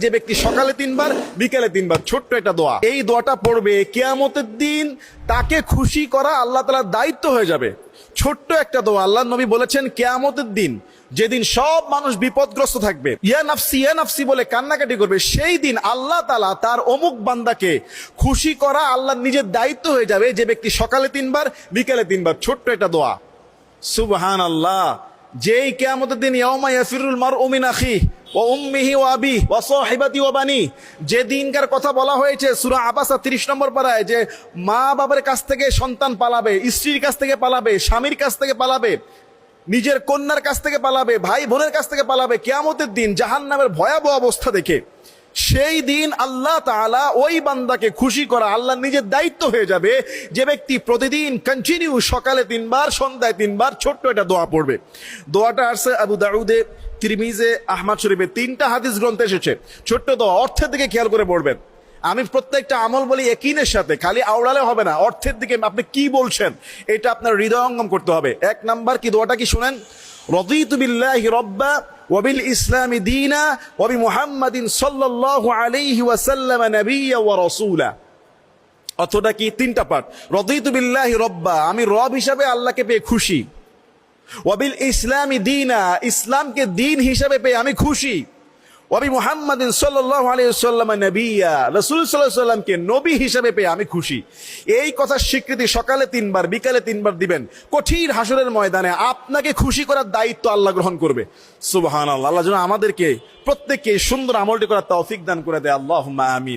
যে ব্যক্তি সকালে 3 বার বিকেলে 3 বার, ছোট্ট একটা দোয়া, এই দোয়াটা পড়বে কিয়ামতের দিন তাকে খুশি করা আল্লাহ তাআলার দায়িত্ব হয়ে যাবে। ছোট্ট একটা দোয়া, আল্লাহ নবী বলেছেন কিয়ামতের দিন যেদিন সব মানুষ বিপদগ্রস্ত থাকবে, ইয়া নাফসি বলে কান্নাকাটি করবে, সেই দিন আল্লাহ তাআলা তার অমুক বান্দাকে খুশি করা আল্লাহর নিজের দায়িত্ব হয়ে যাবে। যে ব্যক্তি সকালে 3 বার বিকেলে 3 বার, ছোট্ট একটা দোয়া। সুবহানাল্লাহ। যেই কিয়ামতের দিন ইয়াউমা ইয়াফিরুল মারউ মিন আখিহি ওয়া উম্মিহি ওয়া আবিহি ওয়া সাহিবাতিহি ওয়া বানিহি, যে দিনকার কথা বলা হয়েছে সূরা আবাসা 30 নম্বর পারায়, যে মা বাবার কাছ থেকে সন্তান পালাবে, স্ত্রীর কাছ থেকে পালাবে, স্বামীর কাছ থেকে পালাবে, নিজের কন্যার কাছ থেকে পালাবে, ভাই বোনের কাছ থেকে পালাবে। কিয়ামতের দিন জাহান্নামের ভয়াবহ অবস্থা দেখে, সেই দিন আল্লাহ তাআলা ওই বান্দাকে খুশি করা আল্লাহ নিজের দায়িত্ব হয়ে যাবে। যে ব্যক্তি প্রতিদিন কন্টিনিউ সকালে 3 বার সন্ধ্যায় 3 বার ছোট্ট একটা দোয়া পড়বে। দোয়াটা আসছে আবু দাউদে, তিরমিজে, আহমদ শরীফে, 3টা হাদিস গ্রন্থে এসেছে। ছোট্ট দোয়া, অর্থের দিকে খেয়াল করে পড়বেন। আমি প্রত্যেকটা আমল বলি ইয়াকিনের সাথে, খালি আওড়ালে হবে না, অর্থের দিকে আপনি কি বলছেন এটা আপনার হৃদয়ঙ্গম করতে হবে। 1 নাম্বার কি দোয়াটা কি শুনেন, রাদিতু বিল্লাহি রাব্বা ওয়া বিল ইসলামি দীনা ওয়া বিমুহাম্মাদিন সাল্লাল্লাহু আলাইহি ওয়াসাল্লাম নাবিয়্যা ওয়া রাসূলা। অর্থটা কি? 3টা পার্ট। রাদিতু বিল্লাহি রাব্বা, আমি রব হিসাবে আল্লাহকে পেয়ে খুশি। ওয়া বিল ইসলামি দীনা, ইসলামকে দ্বীন হিসাবে পেয়ে আমি খুশি। ওয়া বিমুহাম্মাদিন সাল্লাল্লাহু আলাইহি ওয়াসাল্লাম নাবিয়্যা, রাসূল সাল্লাল্লাহু আলাইহি ওয়াসাল্লামকে নবী হিসাবে পেয়ে আমি খুশি। এই কথার স্বীকৃতি সকালে 3 বার বিকালে 3 বার দিবেন। কঠিন হাসরের ময়দানে আপনাকে খুশি করার দায়িত্ব আল্লাহ গ্রহণ করবে। সুবহানাল্লাহ। আল্লাহ যেন আমাদেরকে প্রত্যেককে সুন্দর আমলটি করার তৌফিক দান করে দেয়। আল্লাহুম্মা আমিন।